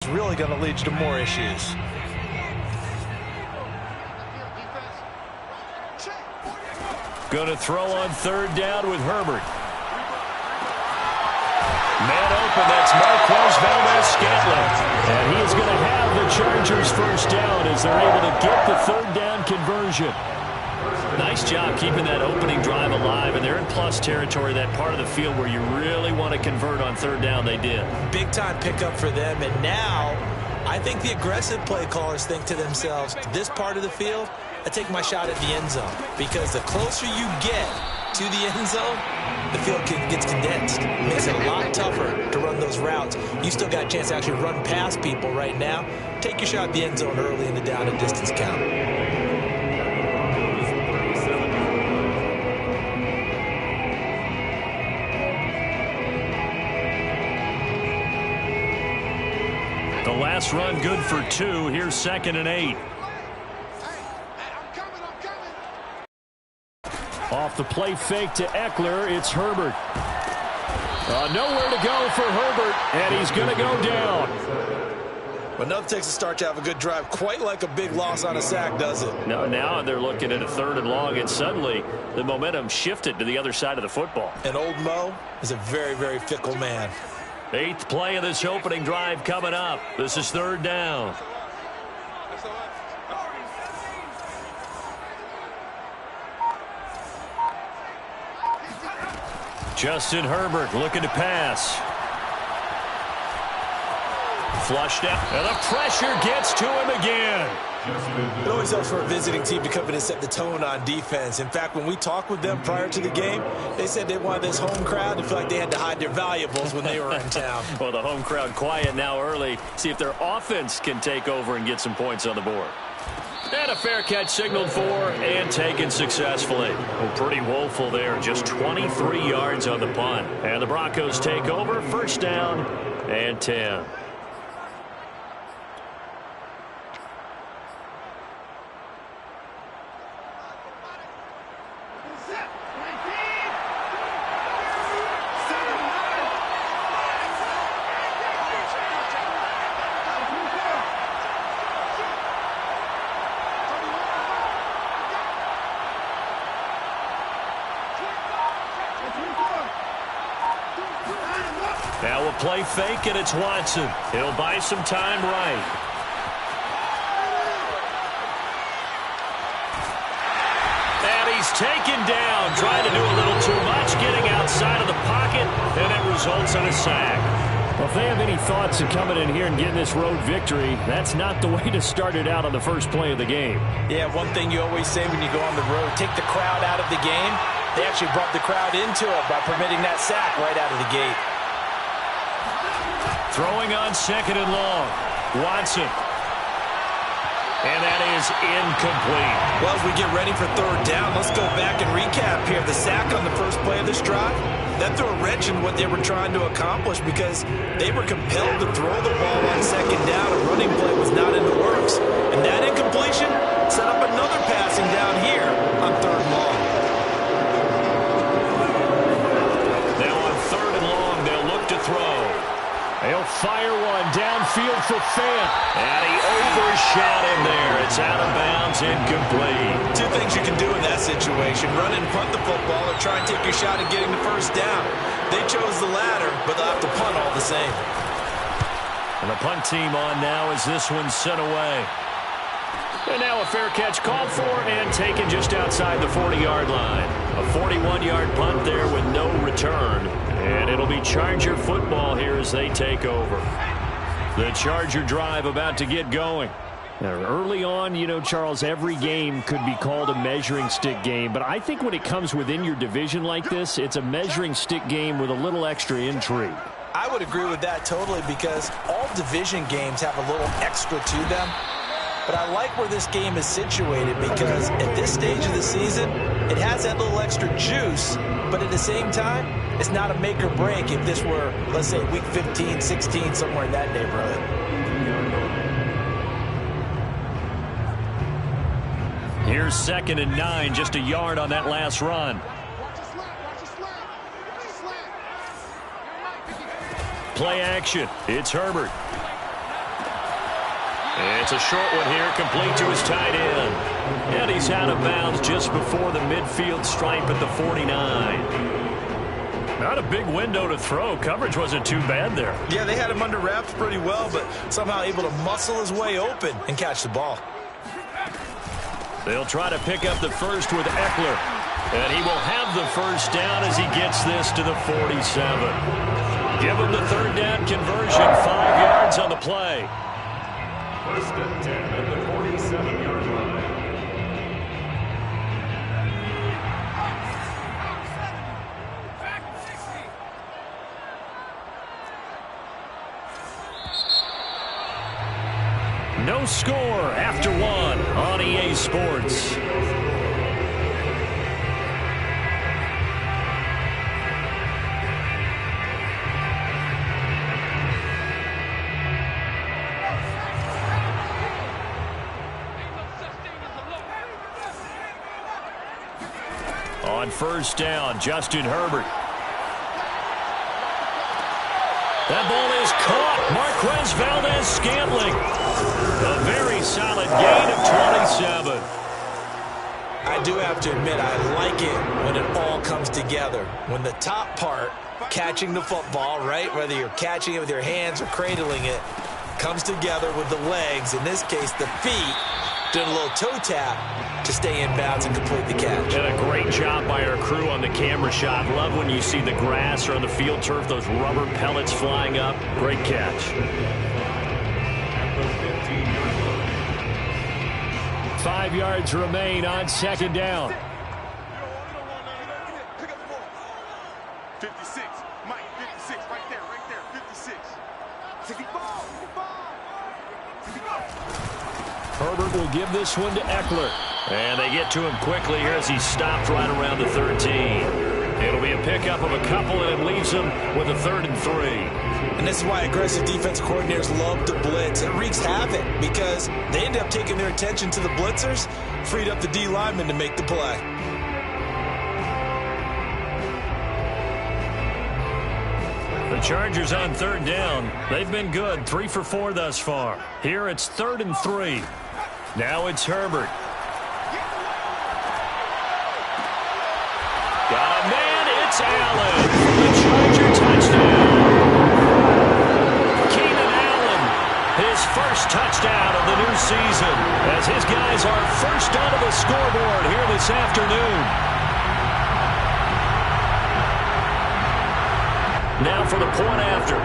It's really going to lead to more issues. Going to throw on third down with Herbert. Man open, that's Marquez Valdes-Scantling. And he is going to have the Chargers first down as they're able to get the third down conversion. Nice job keeping that opening drive alive, and they're in plus territory, that part of the field where you really want to convert on third down. They did. Big time pickup for them, and now I think the aggressive play callers think to themselves, this part of the field, I take my shot at the end zone, because the closer you get to the end zone, the field gets condensed. It makes it a lot tougher to run those routes. You still got a chance to actually run past people right now. Take your shot at the end zone early in the down and distance count. The last run good for 2. Here's 2nd and 8. Off the play fake to Eckler, it's Herbert. Nowhere to go for Herbert, and he's going to go down. But enough takes a start to have a good drive, quite like a big loss on a sack, does it? No, now they're looking at a 3rd and long, and suddenly the momentum shifted to the other side of the football. And old Mo is a very, very fickle man. 8th play of this opening drive coming up. This is 3rd down. Justin Herbert looking to pass. Flushed out, and the pressure gets to him again. It always helps for a visiting team to come in and set the tone on defense. In fact, when we talked with them prior to the game, they said they wanted this home crowd to feel like they had to hide their valuables when they were in town. Well, the home crowd quiet now early. See if their offense can take over and get some points on the board. And a fair catch signaled for and taken successfully. Well, pretty woeful there. Just 23 yards on the punt. And the Broncos take over. First down and 10. Now we'll play fake, and it's Watson. He'll buy some time right. And he's taken down, trying to do a little too much, getting outside of the pocket, and it results in a sack. Well, if they have any thoughts of coming in here and getting this road victory, that's not the way to start it out on the first play of the game. Yeah, one thing you always say when you go on the road, take the crowd out of the game. They actually brought the crowd into it by permitting that sack right out of the gate. Throwing on 2nd and long. Watson. And that is incomplete. Well, as we get ready for 3rd down, let's go back and recap here. The sack on the first play of this drive, that threw a wrench in what they were trying to accomplish because they were compelled to throw the ball on 2nd down. A running play was not in the works. And that incompletion set up another passing down here on 3rd and long. Now on 3rd and long, they'll look to throw. He'll fire one downfield for Fant. And he overshot him there. It's out of bounds, incomplete. 2 things you can do in that situation. Run and punt the football or try and take your shot at getting the first down. They chose the latter, but they'll have to punt all the same. And the punt team on now as this one's sent away. And now a fair catch called for and taken just outside the 40-yard line. A 41-yard punt there with no return. And it'll be Charger football here as they take over. The Charger drive about to get going. Now, early on, you know, Charles, every game could be called a measuring stick game. But I think when it comes within your division like this, it's a measuring stick game with a little extra intrigue. I would agree with that totally because all division games have a little extra to them. But I like where this game is situated because at this stage of the season, it has that little extra juice, but at the same time, it's not a make or break if this were, let's say, week 15, 16, somewhere in that neighborhood. Here's 2nd and 9, just a yard on that last run. Play action. It's Herbert. It's a short one here, complete to his tight end. And he's out of bounds just before the midfield stripe at the 49. Not a big window to throw. Coverage wasn't too bad there. Yeah, they had him under wraps pretty well, but somehow able to muscle his way open and catch the ball. They'll try to pick up the first with Ekeler. And he will have the first down as he gets this to the 47. Give him the third down conversion, 5 yards on the play. First and 10 at the 47-yard line. No score after one on EA Sports. On first down, Justin Herbert. That ball is caught. Marquez Valdes-Scantling. A very solid gain of 27. I do have to admit, I like it when it all comes together. When the top part, catching the football, right, whether you're catching it with your hands or cradling it, comes together with the legs, in this case the feet, doing a little toe tap to stay in bounds and complete the catch. And a great job by our crew on the camera shot. Love when you see the grass or on the field turf, those rubber pellets flying up. Great catch. 5 yards remain on second down. 56, Mike, 56, right there, 56. 65. Herbert will give this one to Ekeler. And they get to him quickly here as he stopped right around the 13. It'll be a pickup of a couple, and it leaves him with a 3rd and 3. And this is why aggressive defense coordinators love to blitz. It wreaks havoc because they end up taking their attention to the blitzers, freed up the D lineman to make the play. The Chargers on 3rd down. They've been good, 3 for 4 thus far. Here it's 3rd and 3. Now it's Herbert. Got a man, it's Allen for the Charger touchdown. Keenan Allen, his first touchdown of the new season, as his guys are first onto the scoreboard here this afternoon. Now for the point after.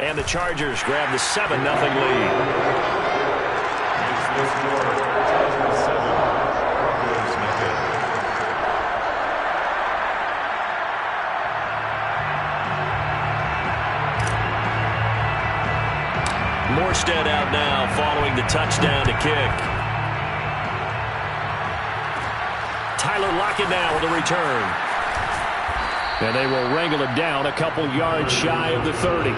And the Chargers grab the 7-0 lead. Morstead out now following the touchdown to kick. Tyler Lockett now with a return. And they will wrangle it down a couple yards shy of the 30.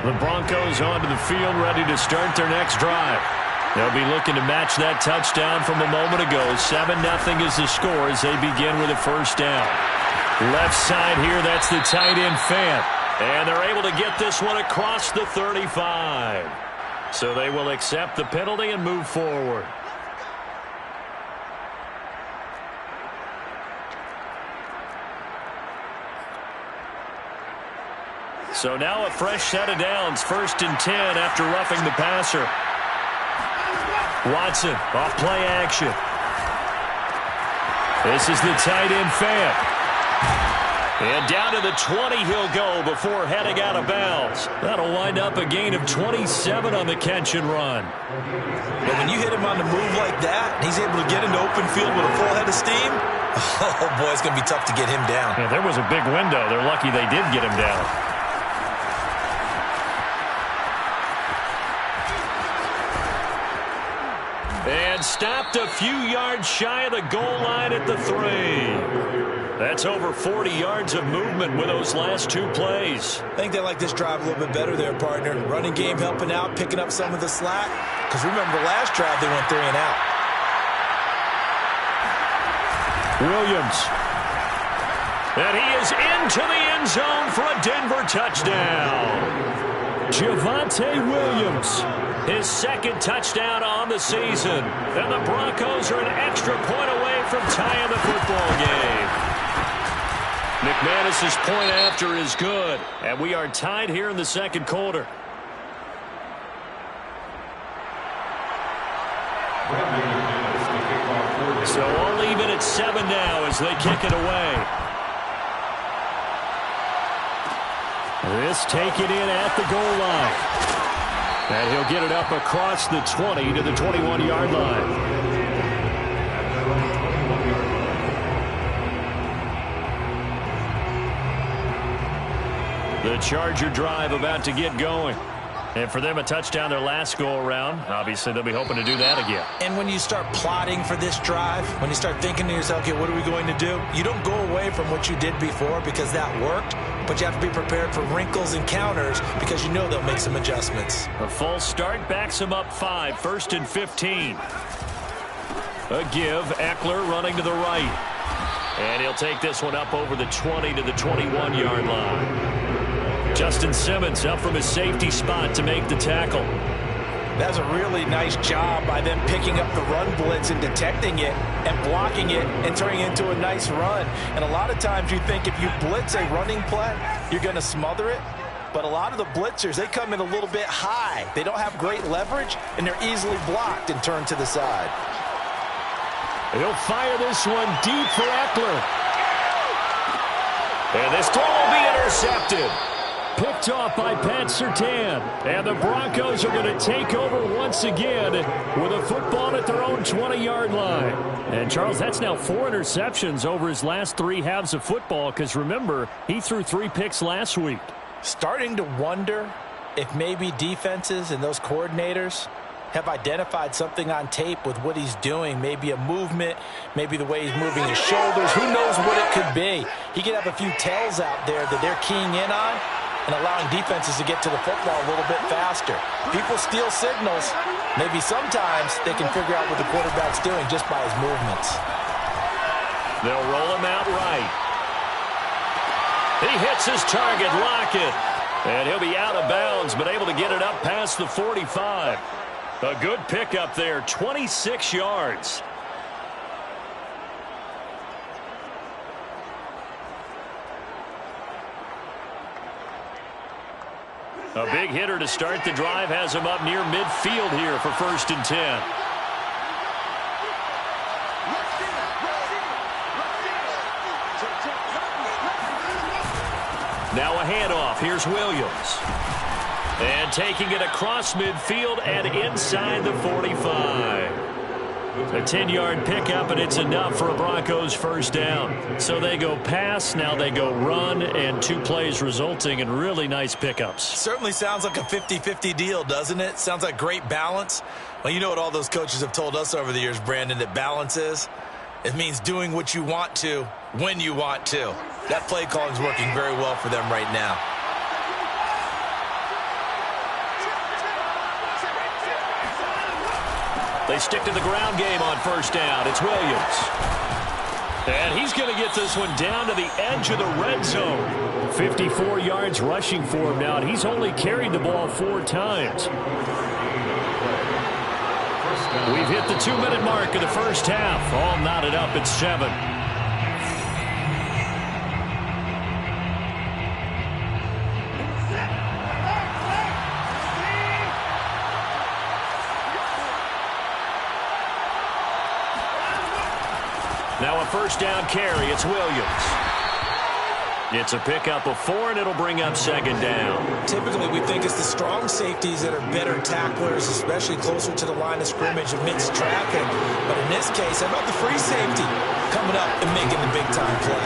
The Broncos onto the field, ready to start their next drive. They'll be looking to match that touchdown from a moment ago. 7-0 is the score as they begin with a first down. Left side here, that's the tight end Fant. And they're able to get this one across the 35. So they will accept the penalty and move forward. So now a fresh set of downs, 1st and 10 after roughing the passer. Watson off play action. This is the tight end Fant. And down to the 20 he'll go before heading out of bounds. That'll wind up a gain of 27 on the catch and run. But when you hit him on the move like that, and he's able to get into open field with a full head of steam, oh boy, it's going to be tough to get him down. Yeah, there was a big window. They're lucky they did get him down. And stopped a few yards shy of the goal line at the 3. That's over 40 yards of movement with those last 2 plays. I think they like this drive a little bit better there, partner. Running game helping out, picking up some of the slack. Because remember, last drive they went 3 and out. Williams. And he is into the end zone for a Denver touchdown. Javonte Williams, his 2nd touchdown on the season. And the Broncos are an extra point away from tying the football game. McManus's point after is good. And we are tied here in the 2nd quarter. So all even at 7 now as they kick it away. This taken in at the goal line. And he'll get it up across the 20 to the 21-yard line. The Charger drive about to get going. And for them, a touchdown their last go-around. Obviously, they'll be hoping to do that again. And when you start plotting for this drive, when you start thinking to yourself, okay, what are we going to do? You don't go away from what you did before because that worked, but you have to be prepared for wrinkles and counters because you know they'll make some adjustments. A false start backs them up 5, 1st and 15. A give, Eckler running to the right. And he'll take this one up over the 20 to the 21-yard line. Justin Simmons up from his safety spot to make the tackle. That's a really nice job by them picking up the run blitz and detecting it and blocking it and turning it into a nice run. And a lot of times you think if you blitz a running play, you're going to smother it. But a lot of the blitzers, they come in a little bit high. They don't have great leverage, and they're easily blocked and turned to the side. He'll fire this one deep for Eckler. And this throw will be intercepted. Picked off by Pat Surtain. And the Broncos are going to take over once again with a football at their own 20-yard line. And, Charles, that's now 4 interceptions over his last 3 halves of football because, remember, he threw 3 picks last week. Starting to wonder if maybe defenses and those coordinators have identified something on tape with what he's doing. Maybe a movement, maybe the way he's moving his shoulders. Who knows what it could be? He could have a few tells out there that they're keying in on and allowing defenses to get to the football a little bit faster. People steal signals. Maybe sometimes they can figure out what the quarterback's doing just by his movements. They'll roll him out right. He hits his target, Lockett. And he'll be out of bounds, but able to get it up past the 45. A good pickup there, 26 yards. A big hitter to start the drive has him up near midfield here for 1st and 10. Now a handoff. Here's Williams. And taking it across midfield and inside the 45. A 10-yard pickup, and it's enough for a Broncos first down. So they go pass, now they go run, and 2 plays resulting in really nice pickups. Certainly sounds like a 50-50 deal, doesn't it? Sounds like great balance. Well, you know what all those coaches have told us over the years, Brandon, that balance is? It means doing what you want to when you want to. That play calling is working very well for them right now. They stick to the ground game on first down. It's Williams. And he's going to get this one down to the edge of the red zone. 54 yards rushing for him now, and he's only carried the ball 4 times. We've hit the 2-minute mark of the first half. All knotted up at 7. Now a first down carry. It's Williams. It's a pickup of 4, and it'll bring up 2nd down. Typically, we think it's the strong safeties that are better tacklers, especially closer to the line of scrimmage amidst traffic. But in this case, how about the free safety coming up and making the big-time play?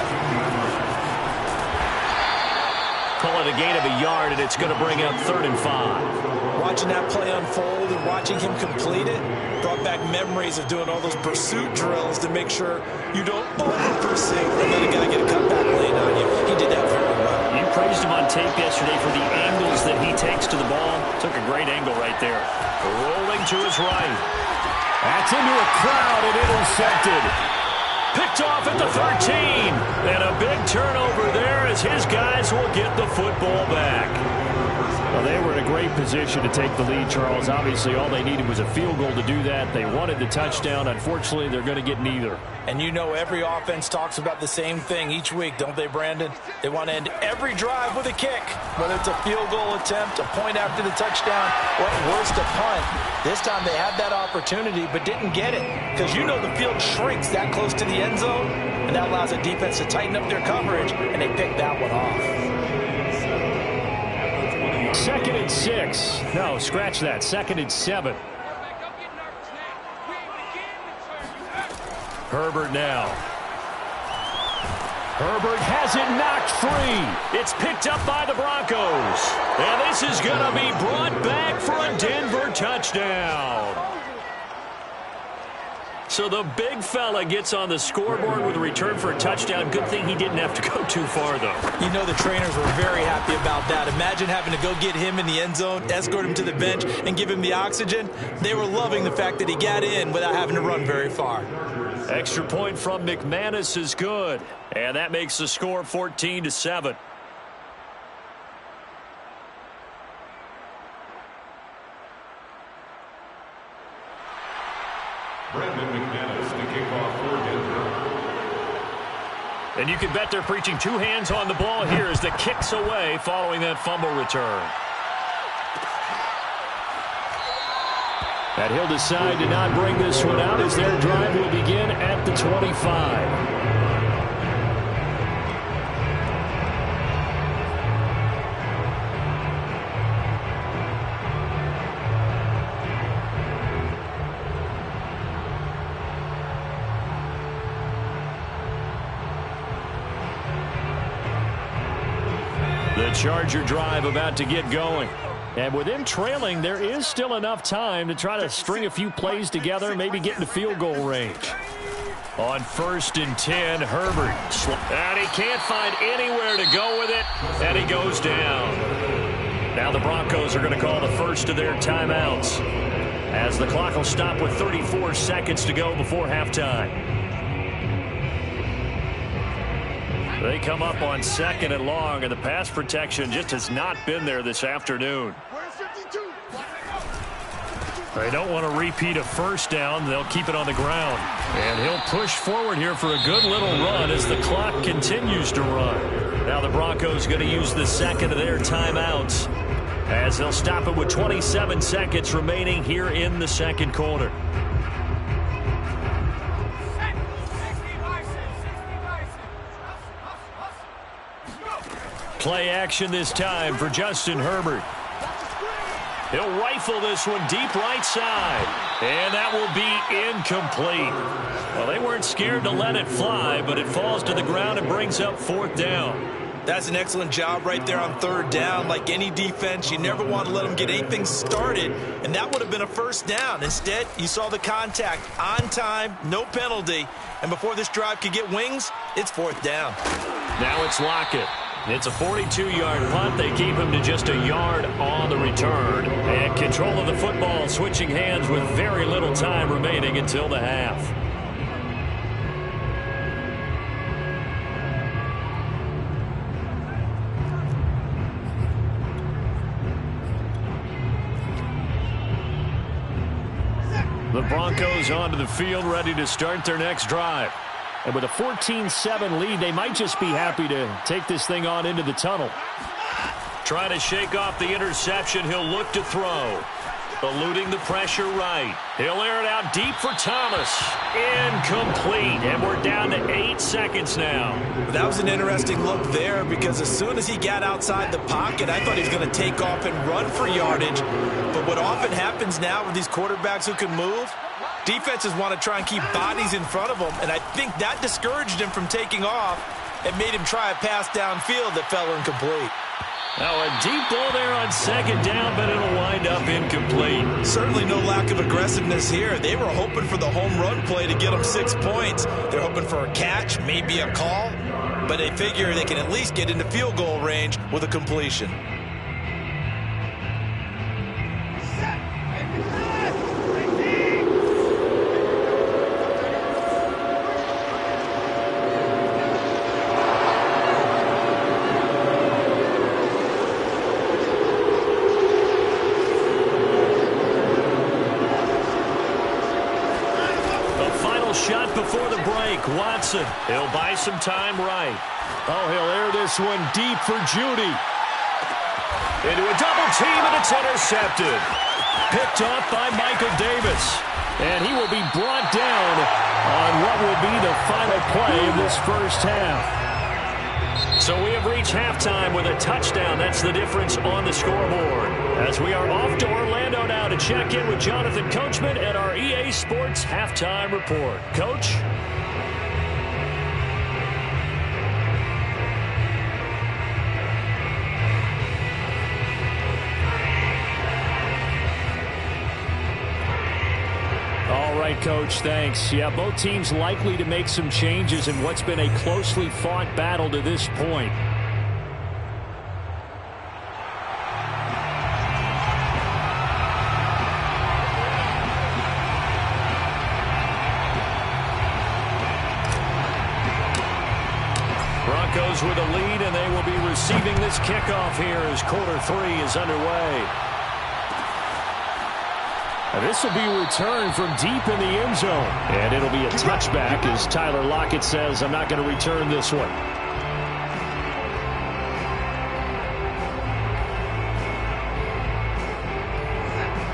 Call it a gain of a yard, and it's going to bring up 3rd and 5. Watching that play unfold and watching him complete it brought back memories of doing all those pursuit drills to make sure you don't over-pursue and let a guy get a cutback lane on you. He did that very well. You praised him on tape yesterday for the angles that he takes to the ball. Took a great angle right there. Rolling to his right. That's into a crowd and intercepted. Picked off at the 13. And a big turnover there as his guys will get the football back. Well, they were in a great position to take the lead, Charles. Obviously, all they needed was a field goal to do that. They wanted the touchdown. Unfortunately, they're going to get neither. And you know every offense talks about the same thing each week, don't they, Brandon? They want to end every drive with a kick, whether it's a field goal attempt, a point after the touchdown, or at worst, a punt. This time they had that opportunity but didn't get it because you know the field shrinks that close to the end zone, and that allows the defense to tighten up their coverage, and they picked that one off. 2nd and 6. No, scratch that. 2nd and 7. Herbert now. Herbert has it knocked free. It's picked up by the Broncos. And this is going to be brought back for a Denver touchdown. So the big fella gets on the scoreboard with a return for a touchdown. Good thing he didn't have to go too far, though. You know the trainers were very happy about that. Imagine having to go get him in the end zone, escort him to the bench, and give him the oxygen. They were loving the fact that he got in without having to run very far. Extra point from McManus is good. And that makes the score 14-7. Brandon McManus to kick off for Denver. And you can bet they're preaching two hands on the ball here as the kick's away following that fumble return. And he'll decide to not bring this one out as their drive will begin at the 25. The Charger drive about to get going. And with them trailing, there is still enough time to try to string a few plays together, maybe get into field goal range. On 1st and 10, Herbert. And he can't find anywhere to go with it, and he goes down. Now the Broncos are going to call the first of their timeouts as the clock will stop with 34 seconds to go before halftime. They come up on 2nd and long, and the pass protection just has not been there this afternoon. They don't want to repeat a first down. They'll keep it on the ground. And he'll push forward here for a good little run as the clock continues to run. Now the Broncos going to use the second of their timeouts as they'll stop it with 27 seconds remaining here in the second quarter. Play action this time for Justin Herbert. He'll rifle this one deep right side. And that will be incomplete. Well, they weren't scared to let it fly, but it falls to the ground and brings up 4th down. That's an excellent job right there on 3rd down. Like any defense, you never want to let them get anything started, and that would have been a first down. Instead, you saw the contact on time, no penalty, and before this drive could get wings, it's 4th down. Now it's Lockett. It's a 42-yard punt. They keep him to just a yard on the return. And control of the football switching hands with very little time remaining until the half. The Broncos onto the field ready to start their next drive. And with a 14-7 lead, they might just be happy to take this thing on into the tunnel. Trying to shake off the interception. He'll look to throw. Eluding the pressure right. He'll air it out deep for Thomas. Incomplete. And we're down to 8 seconds now. That was an interesting look there because as soon as he got outside the pocket, I thought he was going to take off and run for yardage. But what often happens now with these quarterbacks who can move, defenses want to try and keep bodies in front of them, and I think that discouraged him from taking off and made him try a pass downfield that fell incomplete. Now a deep ball there on second down, but it'll wind up incomplete. Certainly no lack of aggressiveness here. They were hoping for the home run play to get them 6 points. They're hoping for a catch, maybe a call, but they figure they can at least get into field goal range with a completion. Shot before the break. Watson. He'll buy some time right. Oh, he'll air this one deep for Judy. Into a double team, and it's intercepted. Picked off by Michael Davis. And he will be brought down on what will be the final play of this first half. So we have reached halftime with a touchdown. That's the difference on the scoreboard. As we are off to Orlando now to check in with Jonathan Coachman at our EA Sports Halftime Report. Coach? All right, Coach, thanks. Yeah, both teams likely to make some changes in what's been a closely fought battle to this point. Broncos with a lead, and they will be receiving this kickoff here as quarter 3 is underway. This will be returned from deep in the end zone. And it'll be a touchback as Tyler Lockett says, I'm not going to return this one.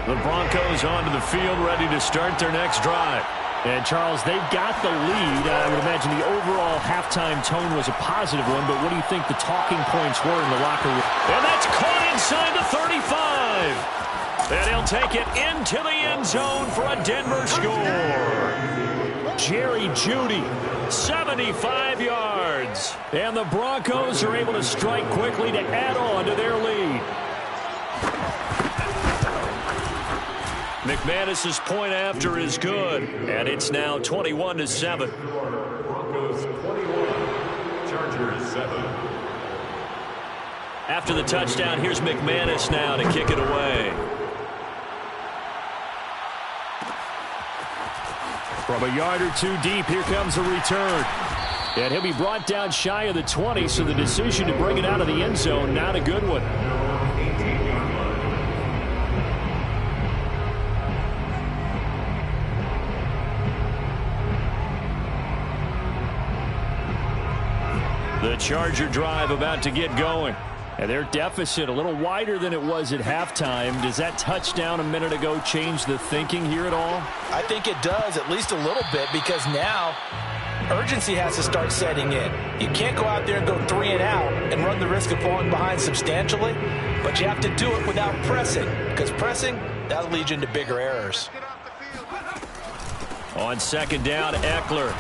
The Broncos onto the field, ready to start their next drive. And, Charles, they've got the lead. I would imagine the overall halftime tone was a positive one, but what do you think the talking points were in the locker room? And that's caught inside the 35. And he'll take it into the end zone for a Denver score. Jerry Jeudy, 75 yards. And the Broncos are able to strike quickly to add on to their lead. McManus's point after is good, and it's now 21-7. Broncos 21, Chargers 7. After the touchdown, here's McManus now to kick it away. From a yard or two deep, here comes a return. And he'll be brought down shy of the 20, so the decision to bring it out of the end zone, not a good one. The Charger drive about to get going. And their deficit a little wider than it was at halftime. Does that touchdown a minute ago change the thinking here at all? I think it does, at least a little bit, because now urgency has to start setting in. You can't go out there and go 3 and out and run the risk of falling behind substantially, but you have to do it without pressing, because pressing, that'll lead you into bigger errors. On second down, Eckler.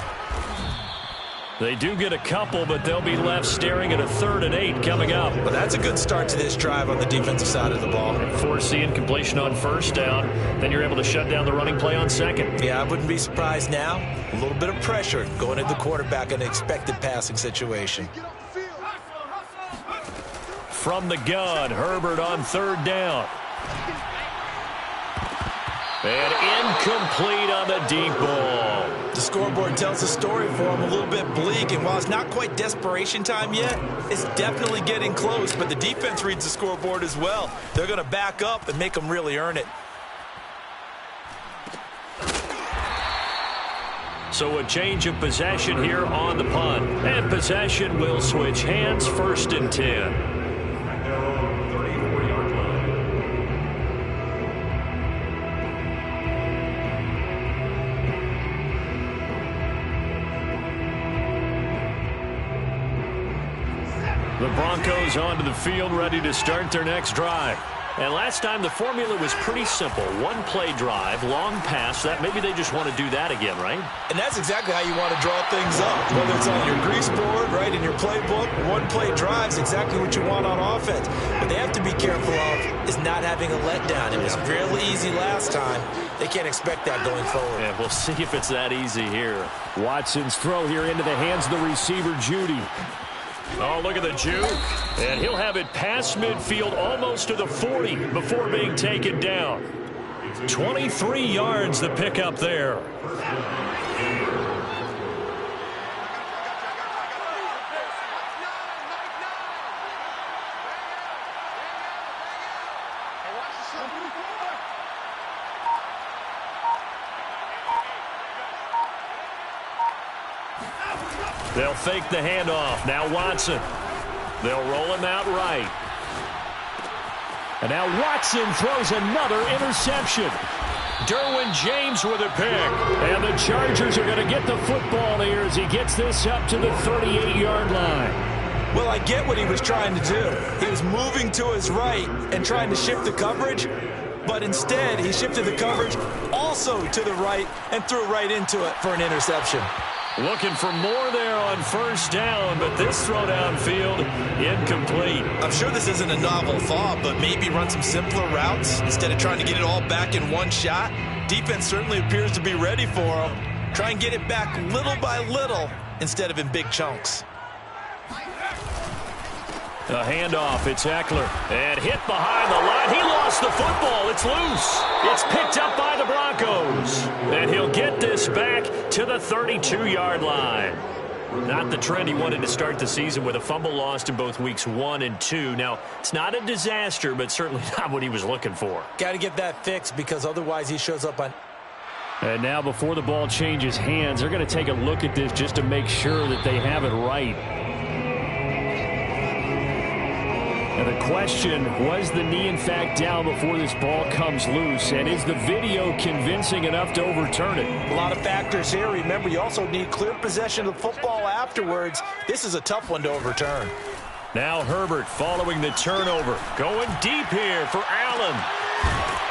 They do get a couple, but they'll be left staring at a 3rd and 8 coming up. Well, that's a good start to this drive on the defensive side of the ball. Force the incompletion on first down. Then you're able to shut down the running play on second. Yeah, I wouldn't be surprised now. A little bit of pressure going at the quarterback in an expected passing situation. From the gun, Herbert on 3rd down. And incomplete on the deep ball. The scoreboard tells a story for him, a little bit bleak, and while it's not quite desperation time yet, it's definitely getting close, but the defense reads the scoreboard as well. They're going to back up and make them really earn it. So a change of possession here on the punt. And possession will switch hands, 1st and 10. The Broncos onto the field, ready to start their next drive. And last time the formula was pretty simple. 1-play drive, long pass. That maybe they just want to do that again, right? And that's exactly how you want to draw things up. Whether it's on your grease board, right, in your playbook, 1-play drives exactly what you want on offense. But they have to be careful of is not having a letdown. It was really easy last time. They can't expect that going forward. And we'll see if it's that easy here. Watson's throw here into the hands of the receiver, Judy. Oh, look at the juke. And he'll have it past midfield almost to the 40 before being taken down. 23 yards the pickup there. They'll fake the handoff. Now Watson. They'll roll him out right. And now Watson throws another interception. Derwin James with a pick. And the Chargers are going to get the football here as he gets this up to the 38-yard line. Well, I get what he was trying to do. He was moving to his right and trying to shift the coverage, but instead he shifted the coverage also to the right and threw right into it for an interception. Looking for more there on first down, but this throw downfield incomplete. I'm sure this isn't a novel thought, but maybe run some simpler routes instead of trying to get it all back in one shot. Defense certainly appears to be ready for him. Try and get it back little by little instead of in big chunks. A handoff, it's Eckler. And hit behind the line. He lost the football. It's loose. It's picked up by the Broncos. And he'll get this back to the 32-yard line. Not the trend he wanted to start the season with a fumble lost in both weeks 1 and 2. Now, it's not a disaster, but certainly not what he was looking for. Got to get that fixed because otherwise he shows up on... And now before the ball changes hands, they're going to take a look at this just to make sure that they have it right. And the question, was the knee in fact down before this ball comes loose? And is the video convincing enough to overturn it? A lot of factors here. Remember, you also need clear possession of the football afterwards. This is a tough one to overturn. Now Herbert following the turnover. Going deep here for Allen.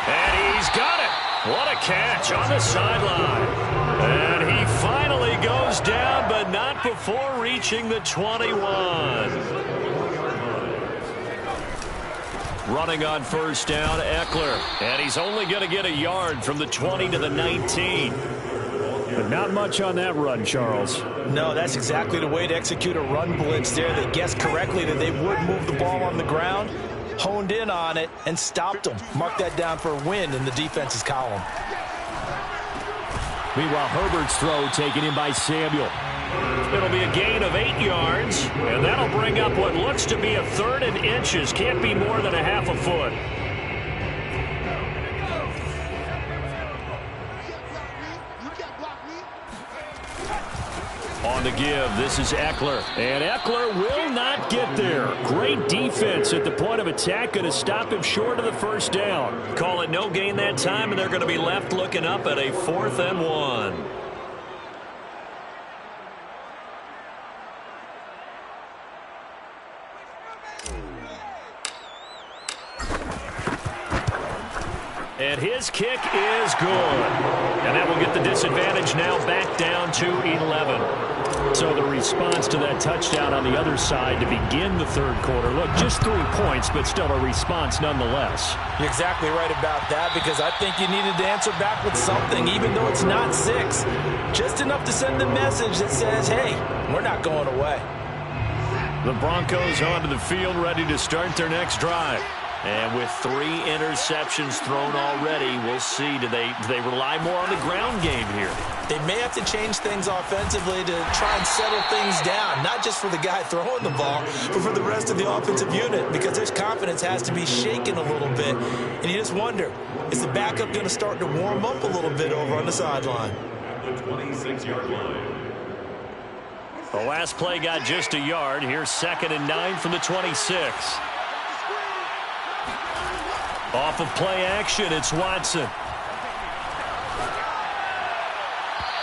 And he's got it. What a catch on the sideline. And he finally goes down, but not before reaching the 21. Running on first down, Eckler. And he's only going to get a yard from the 20 to the 19. But not much on that run, Charles. No, that's exactly the way to execute a run blitz there. They guessed correctly that they would move the ball on the ground, honed in on it, and stopped them. Mark that down for a win in the defense's column. Meanwhile, Herbert's throw taken in by Samuel. It'll be a gain of 8 yards, and that'll bring up what looks to be a 3rd and inches. Can't be more than a half a foot. On the give, this is Eckler. And Eckler will not get there. Great defense at the point of attack. Going to stop him short of the first down. Call it no gain that time, and they're going to be left looking up at a 4th and 1. And his kick is good. And that will get the disadvantage now back down to 11. So the response to that touchdown on the other side to begin the third quarter. Look, just 3 points, but still a response nonetheless. You're exactly right about that because I think you needed to answer back with something, even though it's not 6. Just enough to send a message that says, hey, we're not going away. The Broncos onto the field ready to start their next drive. And with 3 interceptions thrown already, we'll see. Do they rely more on the ground game here? They may have to change things offensively to try and settle things down, not just for the guy throwing the ball, but for the rest of the offensive unit, because their confidence has to be shaken a little bit. And you just wonder, is the backup going to start to warm up a little bit over on the sideline? At the 26-yard line. The last play got just a yard. Here's 2nd and 9 from the 26. Off of play action, it's Watson.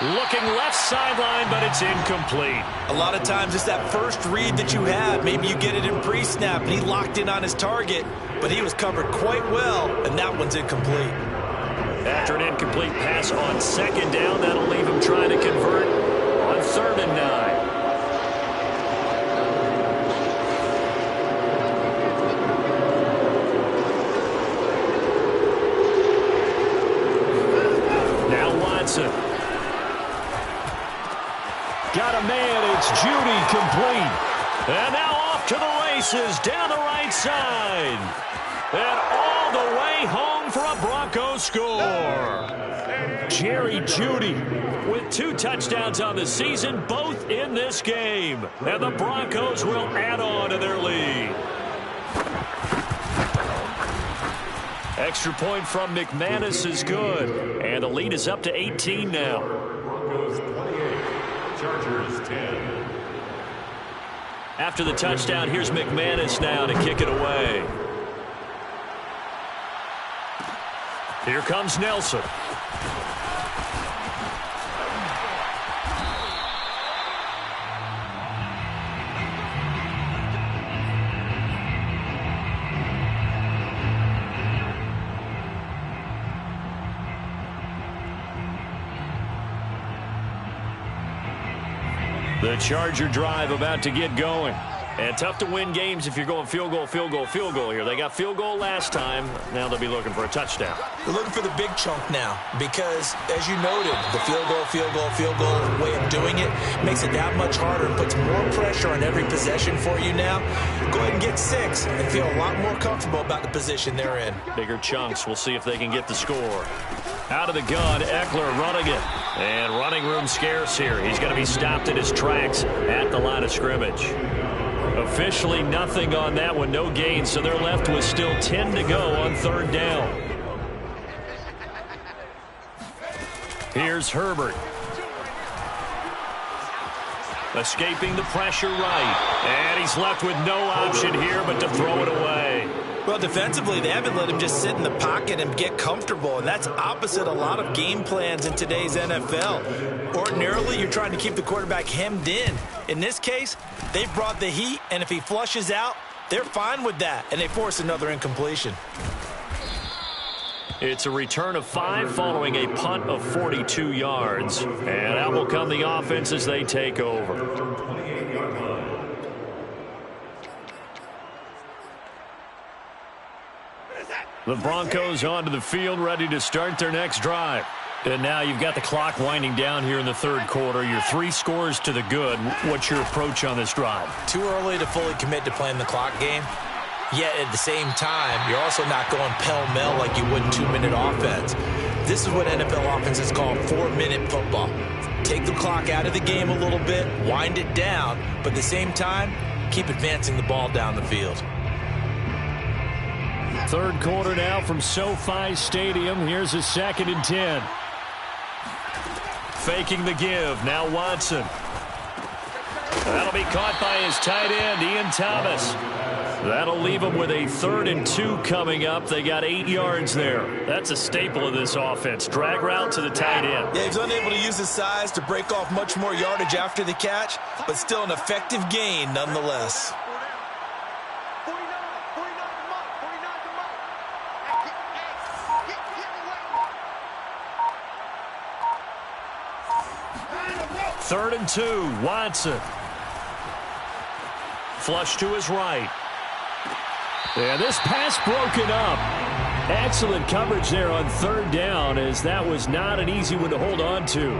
Looking left sideline, but it's incomplete. A lot of times it's that first read that you have. Maybe you get it in pre-snap, and he locked in on his target, but he was covered quite well, and that one's incomplete. After an incomplete pass on 2nd down, that'll leave him trying to convert on 3rd and 9. Watson. Got a man. It's Judy complete. And now off to the races down the right side. And all the way home for a Broncos score. Jerry Jeudy with 2 touchdowns on the season, both in this game. And the Broncos will add on to their lead. Extra point from McManus is good. And the lead is up to 18 now. Broncos 28, Chargers 10. After the touchdown, here's McManus now to kick it away. Here comes Nelson. The Charger drive about to get going. And tough to win games if you're going field goal, field goal, field goal here. They got field goal last time. Now they'll be looking for a touchdown. They're looking for the big chunk now because, as you noted, the field goal, field goal, field goal way of doing it makes it that much harder and puts more pressure on every possession for you now. Go ahead and get 6 and feel a lot more comfortable about the position they're in. Bigger chunks. We'll see if they can get the score. Out of the gun, Eckler running it. And running room scarce here. He's going to be stopped in his tracks at the line of scrimmage. Officially nothing on that one, no gain, so they're left with still 10 to go on 3rd down. Here's Herbert. Escaping the pressure right. And he's left with no option here but to throw it away. Well, defensively, they haven't let him just sit in the pocket and get comfortable, and that's opposite a lot of game plans in today's NFL. Ordinarily, you're trying to keep the quarterback hemmed in. In this case, they've brought the heat, and if he flushes out, they're fine with that, and they force another incompletion. It's a return of 5 following a punt of 42 yards. And out will come the offense as they take over. The Broncos onto the field, ready to start their next drive. And now you've got the clock winding down here in the 3rd quarter. You're 3 scores to the good. What's your approach on this drive? Too early to fully commit to playing the clock game. Yet at the same time, you're also not going pell-mell like you would in 2-minute offense. This is what NFL offenses call 4-minute football. Take the clock out of the game a little bit, wind it down, but at the same time, keep advancing the ball down the field. 3rd quarter now from SoFi Stadium. Here's a 2nd and 10. Faking the give. Now Watson. That'll be caught by his tight end, Ian Thomas. That'll leave him with a 3rd and 2 coming up. They got 8 yards there. That's a staple of this offense. Drag route to the tight end. Yeah, he's unable to use his size to break off much more yardage after the catch, but still an effective gain nonetheless. Third and 2, Watson. Flush to his right. And this pass broken up. Excellent coverage there on 3rd down, as that was not an easy one to hold on to.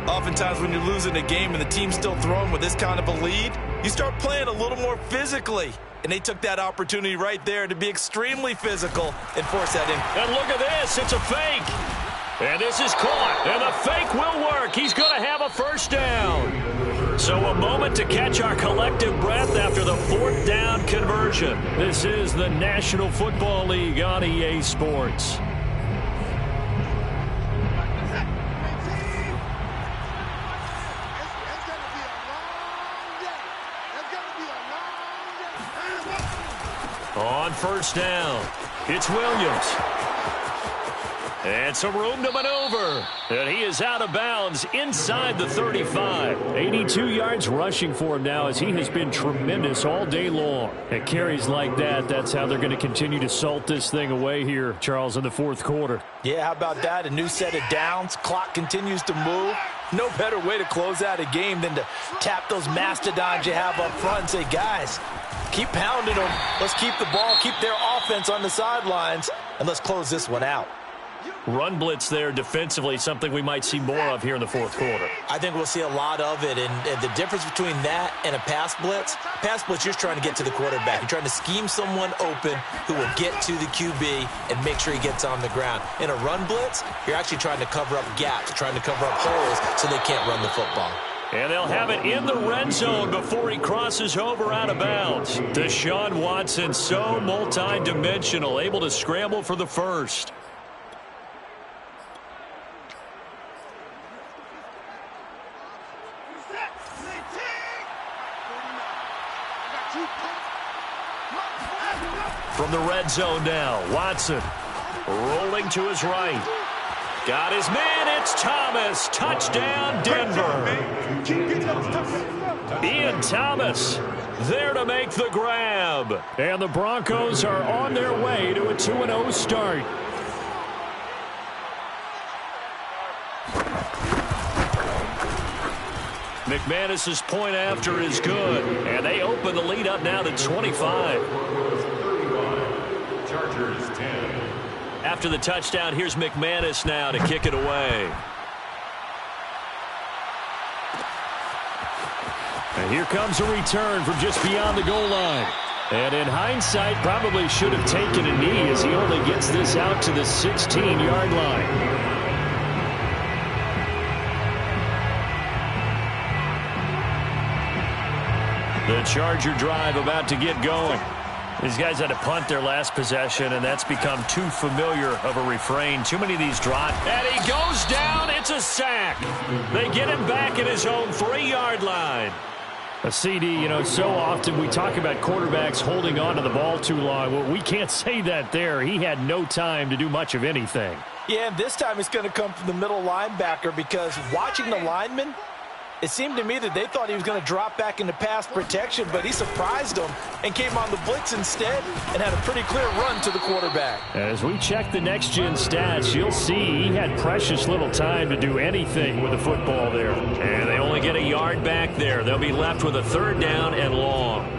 Oftentimes when you're losing a game and the team's still throwing with this kind of a lead, you start playing a little more physically. And they took that opportunity right there to be extremely physical and force that in. And look at this. It's a fake. And this is caught. And the fake will work. He's going to have a 1st down. So a moment to catch our collective breath after the 4th down conversion. This is the National Football League on EA Sports. On 1st down, it's Williams. And some room to maneuver. And he is out of bounds inside the 35. 82 yards rushing for him now, as he has been tremendous all day long. At carries like that, that's how they're going to continue to salt this thing away here, Charles, in the 4th quarter. Yeah, how about that? A new set of downs. Clock continues to move. No better way to close out a game than to tap those mastodons you have up front and say, guys, keep pounding them. Let's keep the ball, keep their offense on the sidelines, and let's close this one out. Run blitz there defensively, something we might see more of here in the fourth quarter. I think we'll see a lot of it, and the difference between that and a pass blitz, you're trying to get to the quarterback. You're trying to scheme someone open who will get to the QB and make sure he gets on the ground. In a run blitz, you're actually trying to cover up gaps, trying to cover up holes so they can't run the football. And they'll have it in the red zone before he crosses over out of bounds. Deshaun Watson, so multi-dimensional, able to scramble for the first. From the red zone now, Watson rolling to his right. Got his man, it's Thomas. Touchdown, Denver. Ian Thomas there to make the grab. And the Broncos are on their way to a 2-0 start. McManus's point after is good. And they open the lead up now to 25. Chargers 10. After the touchdown, here's McManus now to kick it away. And here comes a return from just beyond the goal line. And in hindsight, probably should have taken a knee as he only gets this out to the 16-yard line. The Charger drive about to get going. These guys had to punt their last possession, and that's become too familiar of a refrain. Too many of these drives. And he goes down. It's a sack. They get him back at his own 3-yard line. A CD, so often we talk about quarterbacks holding on to the ball too long. Well, we can't say that there. He had no time to do much of anything. Yeah, and this time it's going to come from the middle linebacker because watching the lineman, it seemed to me that they thought he was going to drop back into pass protection, but he surprised them and came on the blitz instead and had a pretty clear run to the quarterback. As we check the next-gen stats, you'll see he had precious little time to do anything with the football there. And they only get a yard back there. They'll be left with a 3rd down and long.